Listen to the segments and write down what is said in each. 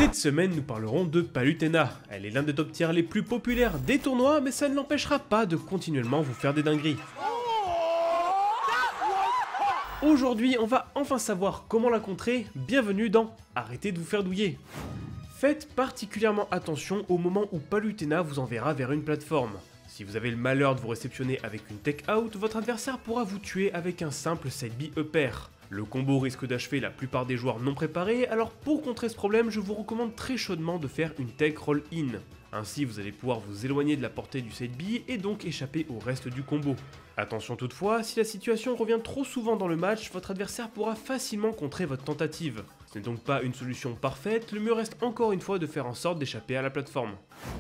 Cette semaine, nous parlerons de Palutena. Elle est l'un des top tiers les plus populaires des tournois, mais ça ne l'empêchera pas de continuellement vous faire des dingueries. Aujourd'hui, on va enfin savoir comment la contrer. Bienvenue dans Arrêtez de vous faire douiller. Faites particulièrement attention au moment où Palutena vous enverra vers une plateforme. Si vous avez le malheur de vous réceptionner avec une tech out, votre adversaire pourra vous tuer avec un simple side B upper. Le combo risque d'achever la plupart des joueurs non préparés, alors pour contrer ce problème, je vous recommande très chaudement de faire une tech roll-in. Ainsi, vous allez pouvoir vous éloigner de la portée du side B et donc échapper au reste du combo. Attention toutefois, si la situation revient trop souvent dans le match, votre adversaire pourra facilement contrer votre tentative. Ce n'est donc pas une solution parfaite, le mieux reste encore une fois de faire en sorte d'échapper à la plateforme.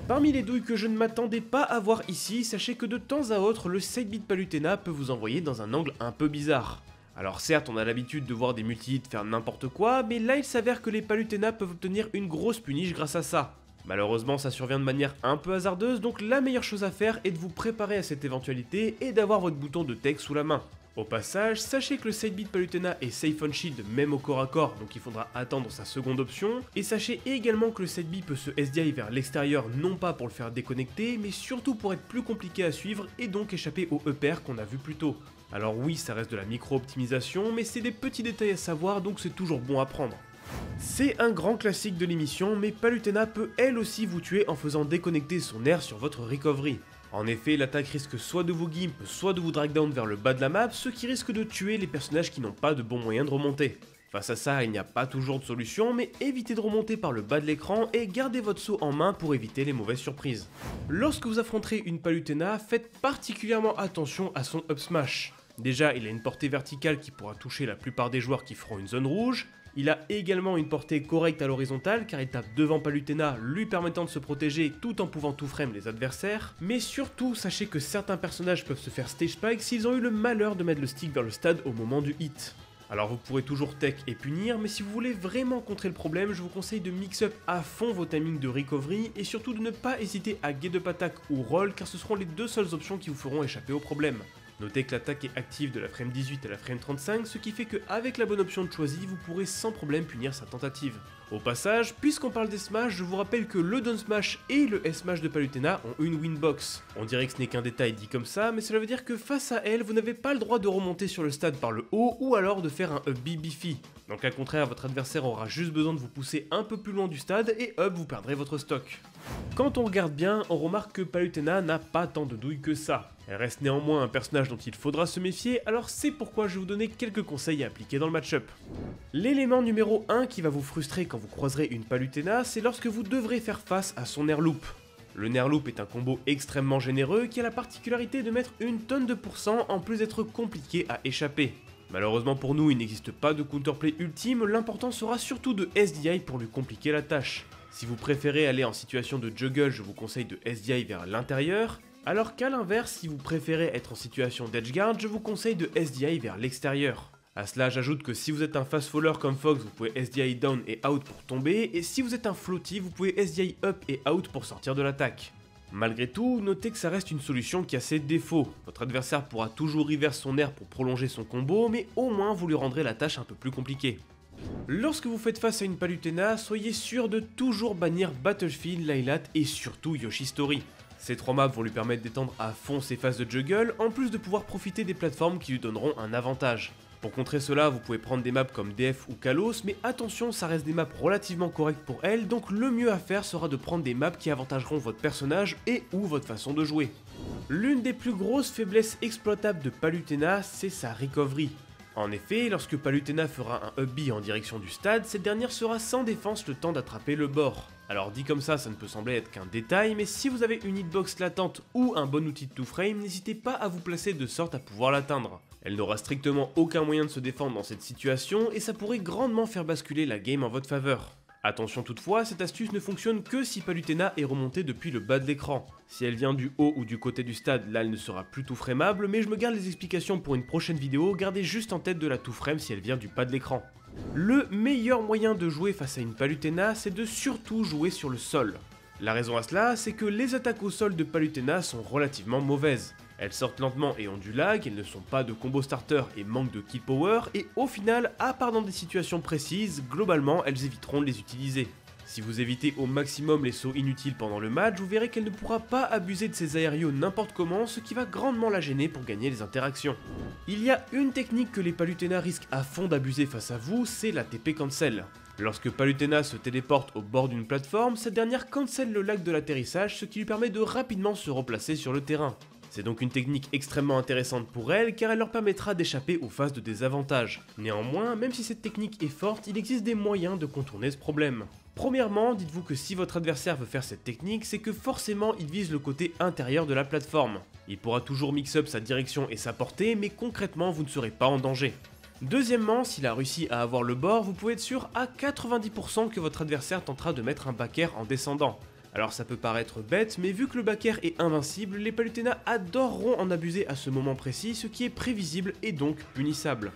Parmi les douilles que je ne m'attendais pas à voir ici, sachez que de temps à autre, le side B de Palutena peut vous envoyer dans un angle un peu bizarre. Alors certes, on a l'habitude de voir des multi-hits faire n'importe quoi, mais là il s'avère que les Palutena peuvent obtenir une grosse punish grâce à ça. Malheureusement, ça survient de manière un peu hasardeuse, donc la meilleure chose à faire est de vous préparer à cette éventualité et d'avoir votre bouton de tech sous la main. Au passage, sachez que le side B de Palutena est safe on shield même au corps à corps, donc il faudra attendre sa seconde option, et sachez également que le side B peut se SDI vers l'extérieur, non pas pour le faire déconnecter, mais surtout pour être plus compliqué à suivre et donc échapper au upper qu'on a vu plus tôt. Alors oui, ça reste de la micro-optimisation, mais c'est des petits détails à savoir, donc c'est toujours bon à prendre. C'est un grand classique de l'émission, mais Palutena peut elle aussi vous tuer en faisant déconnecter son air sur votre recovery. En effet, l'attaque risque soit de vous gimp, soit de vous drag down vers le bas de la map, ce qui risque de tuer les personnages qui n'ont pas de bons moyens de remonter. Face à ça, il n'y a pas toujours de solution, mais évitez de remonter par le bas de l'écran et gardez votre saut en main pour éviter les mauvaises surprises. Lorsque vous affronterez une Palutena, faites particulièrement attention à son up smash. Déjà, il a une portée verticale qui pourra toucher la plupart des joueurs qui feront une zone rouge. Il a également une portée correcte à l'horizontale car il tape devant Palutena, lui permettant de se protéger tout en pouvant tout frame les adversaires. Mais surtout, sachez que certains personnages peuvent se faire stage spike s'ils ont eu le malheur de mettre le stick vers le stade au moment du hit. Alors vous pourrez toujours tech et punir, mais si vous voulez vraiment contrer le problème, je vous conseille de mix up à fond vos timings de recovery et surtout de ne pas hésiter à get up attack ou roll car ce seront les deux seules options qui vous feront échapper au problème. Notez que l'attaque est active de la frame 18 à la frame 35, ce qui fait qu'avec la bonne option de choisie, vous pourrez sans problème punir sa tentative. Au passage, puisqu'on parle des smash, je vous rappelle que le down smash et le S-smash de Palutena ont une winbox. On dirait que ce n'est qu'un détail dit comme ça, mais cela veut dire que face à elle, vous n'avez pas le droit de remonter sur le stade par le haut ou alors de faire un up B beefy. Donc à contraire, votre adversaire aura juste besoin de vous pousser un peu plus loin du stade et up, vous perdrez votre stock. Quand on regarde bien, on remarque que Palutena n'a pas tant de douilles que ça. Elle reste néanmoins un personnage dont il faudra se méfier, alors c'est pourquoi je vais vous donner quelques conseils à appliquer dans le match-up. L'élément numéro 1 qui va vous frustrer quand vous croiserez une Palutena, c'est lorsque vous devrez faire face à son air loop. Le Nair Loop est un combo extrêmement généreux qui a la particularité de mettre une tonne de pourcents en plus d'être compliqué à échapper. Malheureusement pour nous, il n'existe pas de counterplay ultime, l'important sera surtout de SDI pour lui compliquer la tâche. Si vous préférez aller en situation de juggle, je vous conseille de SDI vers l'intérieur, alors qu'à l'inverse, si vous préférez être en situation d'edgeguard, je vous conseille de SDI vers l'extérieur. A cela, j'ajoute que si vous êtes un fast faller comme Fox, vous pouvez SDI down et out pour tomber, et si vous êtes un floaty, vous pouvez SDI up et out pour sortir de l'attaque. Malgré tout, notez que ça reste une solution qui a ses défauts. Votre adversaire pourra toujours reverse son air pour prolonger son combo, mais au moins vous lui rendrez la tâche un peu plus compliquée. Lorsque vous faites face à une Palutena, soyez sûr de toujours bannir Battlefield, Lylat et surtout Yoshi Story. Ces trois maps vont lui permettre d'étendre à fond ses phases de juggle, en plus de pouvoir profiter des plateformes qui lui donneront un avantage. Pour contrer cela, vous pouvez prendre des maps comme DF ou Kalos, mais attention, ça reste des maps relativement correctes pour elle, donc le mieux à faire sera de prendre des maps qui avantageront votre personnage et ou votre façon de jouer. L'une des plus grosses faiblesses exploitables de Palutena, c'est sa recovery. En effet, lorsque Palutena fera un up B en direction du stade, cette dernière sera sans défense le temps d'attraper le bord. Alors dit comme ça ne peut sembler être qu'un détail, mais si vous avez une hitbox latente ou un bon outil de 2-frame, n'hésitez pas à vous placer de sorte à pouvoir l'atteindre. Elle n'aura strictement aucun moyen de se défendre dans cette situation et ça pourrait grandement faire basculer la game en votre faveur. Attention toutefois, cette astuce ne fonctionne que si Palutena est remontée depuis le bas de l'écran. Si elle vient du haut ou du côté du stade, là elle ne sera plus tout frameable, mais je me garde les explications pour une prochaine vidéo, gardez juste en tête de la tout frame si elle vient du bas de l'écran. Le meilleur moyen de jouer face à une Palutena, c'est de surtout jouer sur le sol. La raison à cela, c'est que les attaques au sol de Palutena sont relativement mauvaises. Elles sortent lentement et ont du lag, elles ne sont pas de combo starter et manquent de kill power, et au final, à part dans des situations précises, globalement elles éviteront de les utiliser. Si vous évitez au maximum les sauts inutiles pendant le match, vous verrez qu'elle ne pourra pas abuser de ses aériaux n'importe comment, ce qui va grandement la gêner pour gagner les interactions. Il y a une technique que les Palutena risquent à fond d'abuser face à vous, c'est la TP Cancel. Lorsque Palutena se téléporte au bord d'une plateforme, cette dernière cancelle le lag de l'atterrissage, ce qui lui permet de rapidement se replacer sur le terrain. C'est donc une technique extrêmement intéressante pour elle, car elle leur permettra d'échapper aux phases de désavantage. Néanmoins, même si cette technique est forte, il existe des moyens de contourner ce problème. Premièrement, dites-vous que si votre adversaire veut faire cette technique, c'est que forcément il vise le côté intérieur de la plateforme. Il pourra toujours mix-up sa direction et sa portée, mais concrètement vous ne serez pas en danger. Deuxièmement, s'il a réussi à avoir le bord, vous pouvez être sûr à 90% que votre adversaire tentera de mettre un back air en descendant. Alors ça peut paraître bête, mais vu que le back air est invincible, les Palutena adoreront en abuser à ce moment précis, ce qui est prévisible et donc punissable.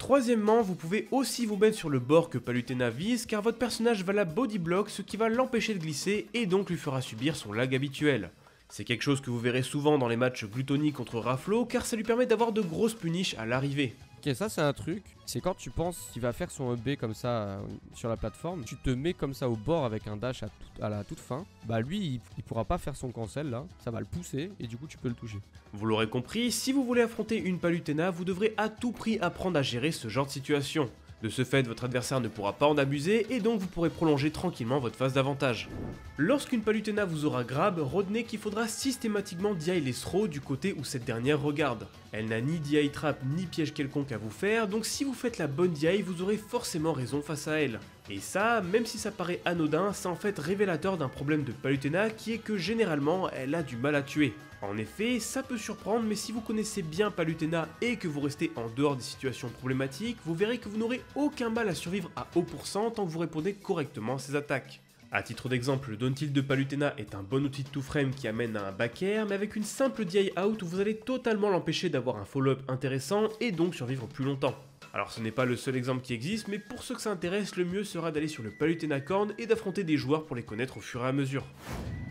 Troisièmement, vous pouvez aussi vous mettre sur le bord que Palutena vise, car votre personnage va la body block, ce qui va l'empêcher de glisser et donc lui fera subir son lag habituel. C'est quelque chose que vous verrez souvent dans les matchs Gluttony contre Raflo, car ça lui permet d'avoir de grosses punishes à l'arrivée. Ok, ça c'est un truc, c'est quand tu penses qu'il va faire son EB comme ça sur la plateforme, tu te mets comme ça au bord avec un dash à la toute fin, bah lui il pourra pas faire son cancel là, ça va le pousser et du coup tu peux le toucher. Vous l'aurez compris, si vous voulez affronter une Palutena, vous devrez à tout prix apprendre à gérer ce genre de situation. De ce fait, votre adversaire ne pourra pas en abuser et donc vous pourrez prolonger tranquillement votre phase d'avantage. Lorsqu'une Palutena vous aura grab, retenez qu'il faudra systématiquement DI les throws du côté où cette dernière regarde. Elle n'a ni DI trap ni piège quelconque à vous faire, donc si vous faites la bonne DI, vous aurez forcément raison face à elle. Et ça, même si ça paraît anodin, c'est en fait révélateur d'un problème de Palutena qui est que généralement, elle a du mal à tuer. En effet, ça peut surprendre, mais si vous connaissez bien Palutena et que vous restez en dehors des situations problématiques, vous verrez que vous n'aurez aucun mal à survivre à haut pourcent tant que vous répondez correctement à ses attaques. A titre d'exemple, le down tilt de Palutena est un bon outil de two frame qui amène à un back air, mais avec une simple DI out, vous allez totalement l'empêcher d'avoir un follow-up intéressant et donc survivre plus longtemps. Alors ce n'est pas le seul exemple qui existe, mais pour ceux que ça intéresse, le mieux sera d'aller sur le Palutena Corn et d'affronter des joueurs pour les connaître au fur et à mesure.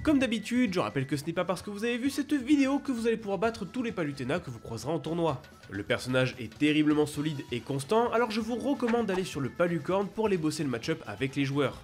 Comme d'habitude, je rappelle que ce n'est pas parce que vous avez vu cette vidéo que vous allez pouvoir battre tous les Palutena que vous croiserez en tournoi. Le personnage est terriblement solide et constant, alors je vous recommande d'aller sur le Palucorn pour aller bosser le match-up avec les joueurs.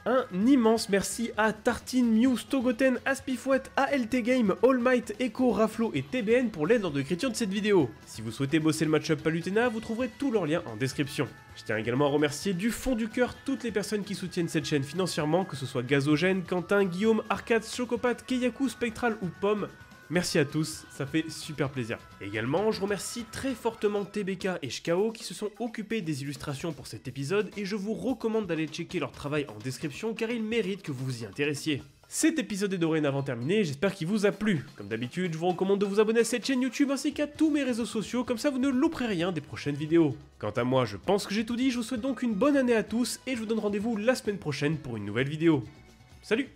Un immense merci à Tartine, Mew, Stogoten, Aspifouette, ALT Game, All Might, Echo, Raflo et TBN pour l'aide lors de l'écriture de cette vidéo. Si vous souhaitez bosser le match-up Palutena, vous trouverez tous leurs liens en description. Je tiens également à remercier du fond du cœur toutes les personnes qui soutiennent cette chaîne financièrement, que ce soit Gazogène, Quentin, Guillaume, Arcade, Chocopat, Keyaku, Spectral ou Pomme. Merci à tous, ça fait super plaisir. Également, je remercie très fortement TBK et Shkao qui se sont occupés des illustrations pour cet épisode et je vous recommande d'aller checker leur travail en description car ils méritent que vous vous y intéressiez. Cet épisode est dorénavant terminé, j'espère qu'il vous a plu. Comme d'habitude, je vous recommande de vous abonner à cette chaîne YouTube ainsi qu'à tous mes réseaux sociaux, comme ça vous ne louperez rien des prochaines vidéos. Quant à moi, je pense que j'ai tout dit, je vous souhaite donc une bonne année à tous et je vous donne rendez-vous la semaine prochaine pour une nouvelle vidéo. Salut!